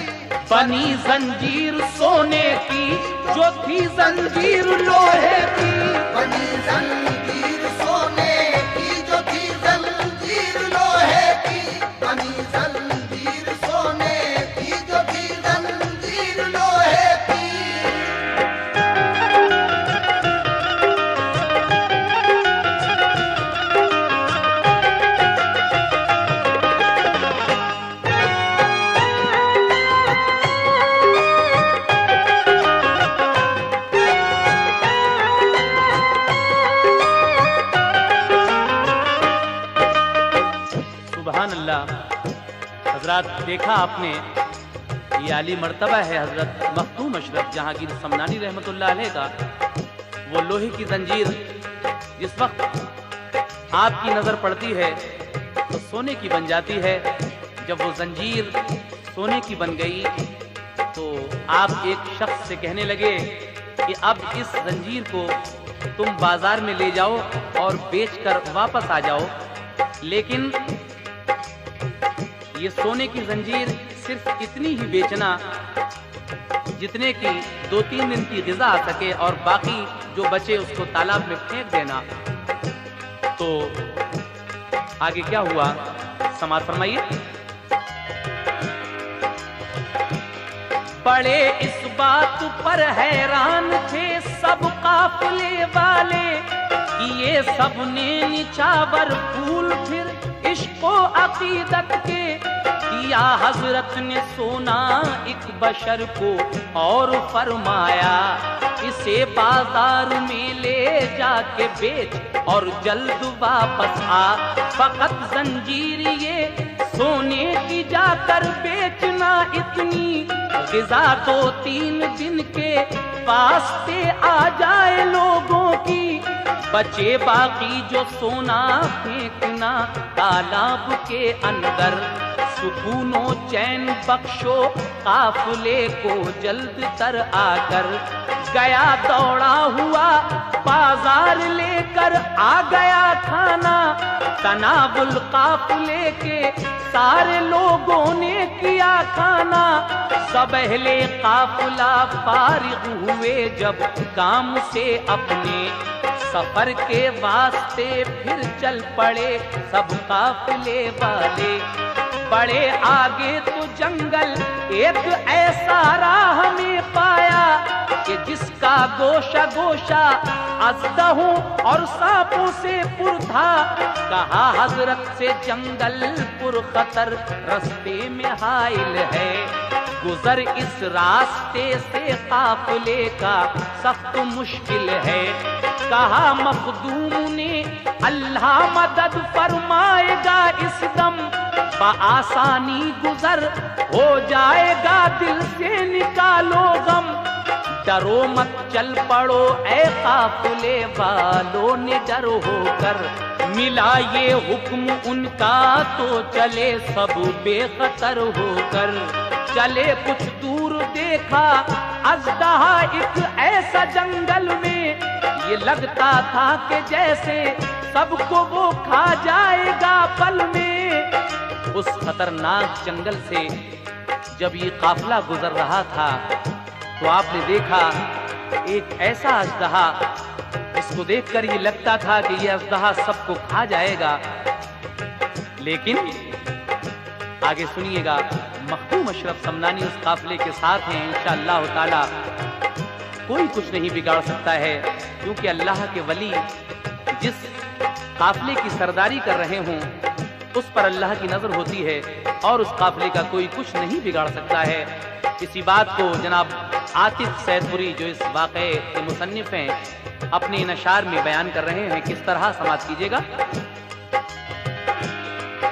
बनी जंजीर सोने की जो थी जंजीर लोहे की,
बनी जंजीर सोने की जो थी जंजीर लोहे की, बनी जंजीर सोने की जो थी जंजीर लोहे की।
हजरत देखा आपने, ये आली मर्तबा है हजरत मखदूम अशरफ जहांगीर समनानी रहमतुल्लाह अलैह का। वो लोहे की जंजीर जिस वक्त आपकी नजर पड़ती है तो सोने की बन जाती है। जब वो जंजीर सोने की बन गई तो आप एक शख्स से कहने लगे कि अब इस जंजीर को तुम बाजार में ले जाओ और बेचकर वापस आ जाओ। लेकिन ये सोने की जंजीर सिर्फ इतनी ही बेचना जितने की 2-3 दिन की ग़िज़ा आ सके, और बाकी जो बचे उसको तालाब में फेंक देना। तो आगे क्या हुआ समाज फरमाइए। बड़े इस बात पर हैरान थे सब काफिले वाले कि ये सब ने निछावर फूल फिर इश्को अकीदत के दिया हजरत ने सोना एक बशर को और फरमाया इसे बाजार में ले जाके बेच और जल्द वापस आ। फकत जंजीर ये सोने की जाकर बेचना, इतनी ग़िज़ा 2-3 दिन के वास्ते आ जाए लोगों की। बचे बाकी जो सोना फेंकना तालाब के अंदर, सुकूनो चैन बख्शो काफिले को जल्द तर आकर। गया दौड़ा हुआ बाजार लेकर आ गया खाना, तनाबुल काफिले के सारे लोगों ने किया खाना। सब अहले काफिला फारिग हुए जब काम से अपने, सफर के वास्ते फिर चल पड़े सब काफिले वाले। बड़े आगे तो जंगल एक ऐसा राह में पाया कि जिसका गोशा गोशा अज़दहों और सांपों से पुर था। कहा हजरत से जंगल पुर खतर रास्ते में हाइल है, गुजर इस रास्ते से काफिले का सख्त मुश्किल है। कहा मखदूम ने अल्लाह मदद फरमाएगा इस दम, बआसानी गुजर हो जाएगा दिल से निकालो गम। डरो मत चल पड़ो ऐ काफिले वालों, निडर होकर मिला ये हुक्म उनका तो चले सब बेखतर होकर। चले कुछ दूर देखा अजदहा एक ऐसा जंगल में, ये लगता था कि जैसे सबको वो खा जाएगा पल में। उस खतरनाक जंगल से जब ये काफिला गुजर रहा था तो आपने देखा एक ऐसा अजदहा, इसको देखकर ये लगता था कि ये अजदहा सबको खा जाएगा। लेकिन आगे सुनिएगा, मखदूम अशरफ समनानी उस काफिले के साथ हैं। इंशाअल्लाह ताला कोई कुछ नहीं बिगाड़ सकता है, क्योंकि अल्लाह के वली जिस काफिले की सरदारी कर रहे हों उस पर अल्लाह की नजर होती है और उस काफिले का कोई कुछ नहीं बिगाड़ सकता है। इसी बात को जनाब आतिफ सैदपुरी जो इस वाक़े के मुसन्निफ हैं अपने नशार में बयान कर रहे हैं। किस तरह समाप्त कीजिएगा।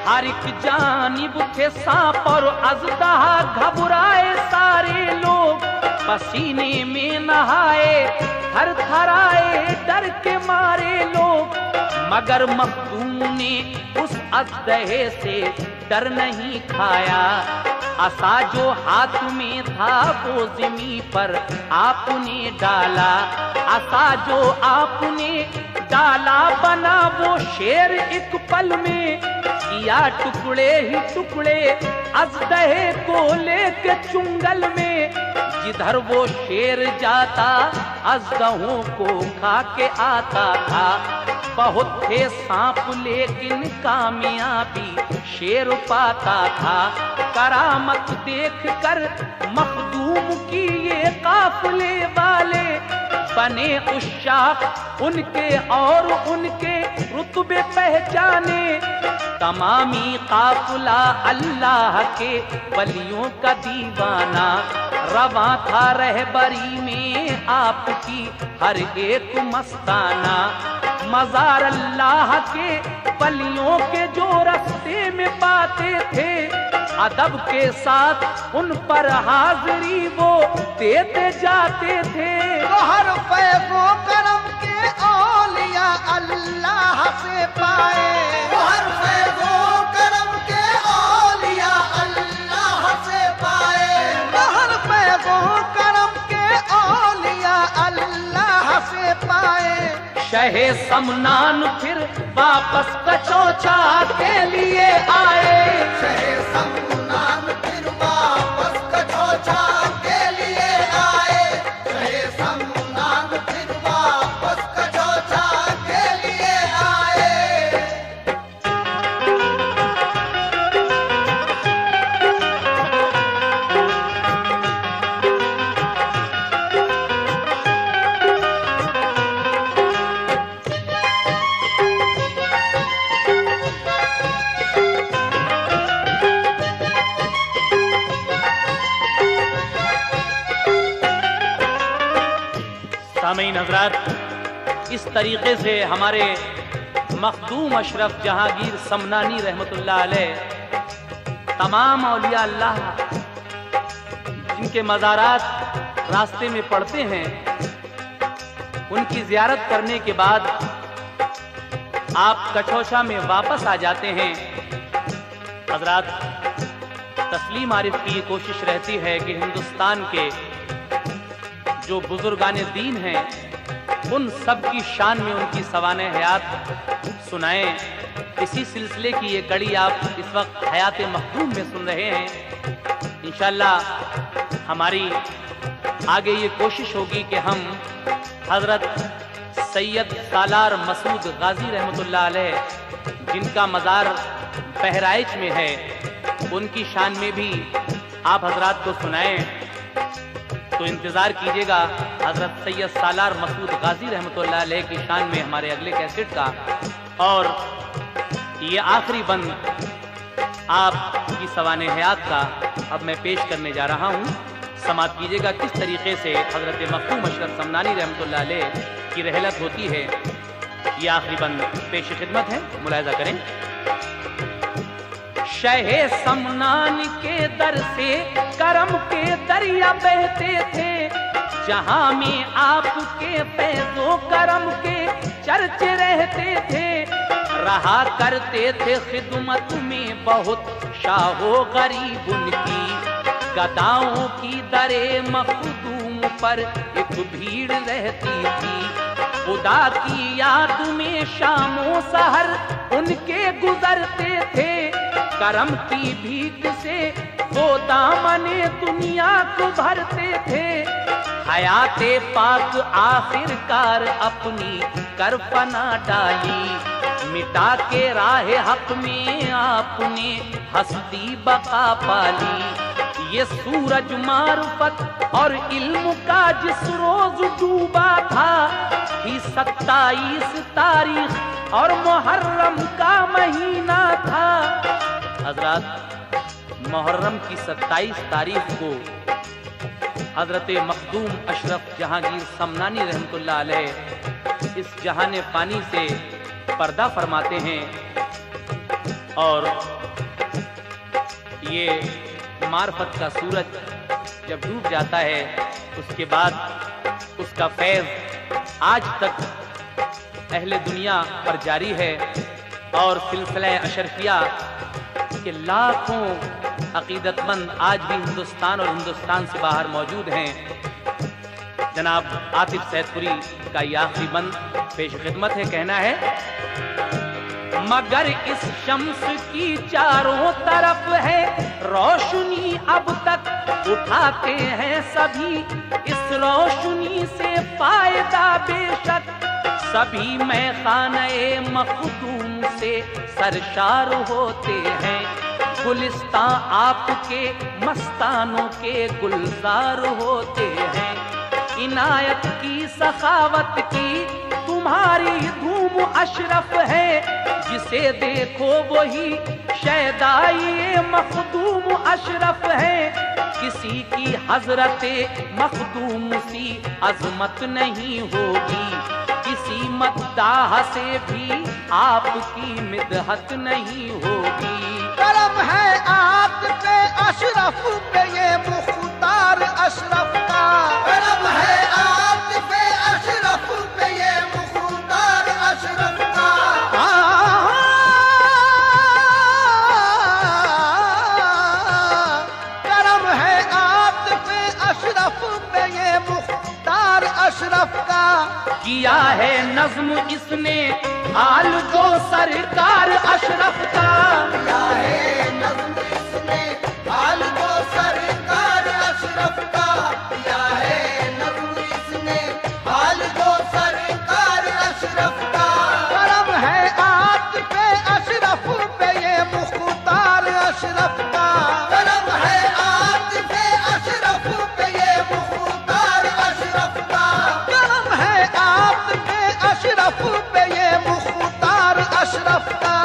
हर एक जानिब थे सांप और अजदहा, घबराए सारे लोग, पसीने में नहाए थर थराए डर के मारे लोग। मगर मखदूम ने उस अजदहे से डर नहीं खाया, असा जो हाथ में था वो ज़मीं पर आपने डाला। असा जो आपने डाला बना वो शेर एक पल में, किया टुकड़े ही टुकड़े अजदहे को लेके चुंगल में। जिधर वो शेर जाता अजदहों को खा के आता था। बहुत थे सांप लेकिन कामयाबी शेर पाता था। करामत देख कर मखदूम की ये काफिले वाले बने उश्शाक उनके और उनके रुतबे पहचाने। तमामी काफिला अल्लाह के वलियों का दीवाना, रवा था रहबरी में आपकी हर एक मस्ताना। मज़ार अल्लाह के वलियों के जो रास्ते में पाते थे, अदब के साथ उन पर हाजिरी वो देते जाते थे।
तो हर फैज़ो करम के औलिया अल्लाह से पाए,
हर फैज़ो करम के औलिया अल्लाह से पाए।
हर फैज़ो करम के औलिया अल्लाह से पाए।
शहे समनान फिर वापस कचौचा के लिए आए।
शहे समनान फिर वापस कचौचा के लिए आए। शहे समनान फिर वापस कचौचा के लिए आए।
सामीन हज़रात, इस तरीके से हमारे मखदूम अशरफ जहांगीर समनानी रहमतुल्लाह अलैह तमाम औलिया अल्लाह जिनके मज़ारात रास्ते में पड़ते हैं, उनकी ज़ियारत करने के बाद आप कचौचा में वापस आ जाते हैं। हज़रात, तस्लीम आरिफ की ये कोशिश रहती है कि हिंदुस्तान के जो बुजुर्गान दीन हैं उन सब की शान में उनकी सवाने हयात सुनाएं। इसी सिलसिले की ये कड़ी आप इस वक्त हयात मखदूम में सुन रहे हैं। इंशाअल्लाह हमारी आगे ये कोशिश होगी कि हम हज़रत सैयद सालार मसूद गाजी रहमतुल्लाह अलैह जिनका मज़ार बहराइच में है, उनकी शान में भी आप हज़रात को सुनाएं। तो इंतज़ार कीजिएगा हज़रत सैयद सालार मसूद गाजी रहमतुल्लाह अलैह की शान में हमारे अगले कैसेट का। और ये आखिरी बंद आपकी सवाने हयात का अब मैं पेश करने जा रहा हूँ। समाप्त कीजिएगा किस तरीके से हज़रत मखदूम अशरफ समनानी रहमतुल्लाह अलैह की रहलत होती है। ये आखिरी बंद पेश खिदमत है, मुलाहिज़ा करें। शहे समनान के दर से करम के दरिया बहते थे, जहां में आपके फैज़ो करम के चर्चे रहते थे। रहा करते थे खिदमत में बहुत शाहो गरीब उनकी। गदाओं की दरे मखदूम पर एक भीड़ रहती थी। खुदा की याद में शामों सहर उनके गुजरते थे। करम की भीख से वो दामने दुनिया को भरते थे। हयाते पाक आखिरकार अपनी कर फना डाली। मिटा के राह हक में आपने हस्ती बका पाली। ये सूरज मारुफत और इल्म का जिस रोज डूबा था, थी 27 तारीख और मुहर्रम का महीना था। हजरत, मुहर्रम की 27 तारीख को हजरत मखदूम अशरफ जहांगीर समनानी रहमतुल्लाह अलैह इस जहाने पानी से पर्दा फरमाते हैं। और ये मार्फत का सूरज जब डूब जाता है, उसके बाद उसका फैज़ आज तक अहले दुनिया पर जारी है। और सिलसिला अशरफिया के लाखों अकीदतमंद आज भी हिंदुस्तान और हिंदुस्तान से बाहर मौजूद हैं। जनाब आतिफ सैदपुरी का ये आखिरी बंद पेश खिदमत है। कहना है, मगर इस शम्स की चारों तरफ है रोशनी, अब तक उठाते हैं सभी इस रोशनी से फायदा बेशक। सभी मैं खाने मखदूम से सरशार होते हैं। गुलिस्तां आपके मस्तानों के गुलजार होते हैं। इनायत की सखावत की तुम्हारी धूम अशरफ है। जिसे देखो वही शैदाई मखदूम अशरफ है। किसी की हजरत मखदूम सी अजमत नहीं होगी। किसी मद्दाह से भी आपकी मिदहत नहीं होगी।
करम है आपके अशरफ पे ये मुख्तार अशरफ का।
करम है आपके अशरफ पे ये मुख्तार अशरफ का।
करम है आपके अशरफ पे ये मुख्तार अशरफ का।
किया है नज्म इसने हाल जो सरकार अशरफ का।
किया है नज़्म इसने हाल जो सरकार अशरफ का। किया है नज़्म इसने हाल जो सरकार अशरफ का।
करम है आपके अशरफ पे ये मुख्तार अशरफ का।
करम है आपके अशरफ पे ये मुख्तार अशरफ का।
करम है आपके अशरफ पे ये मुख्तार अशरफ का।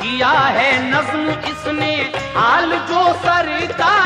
किया है नज्म इसने हाल जो सरकार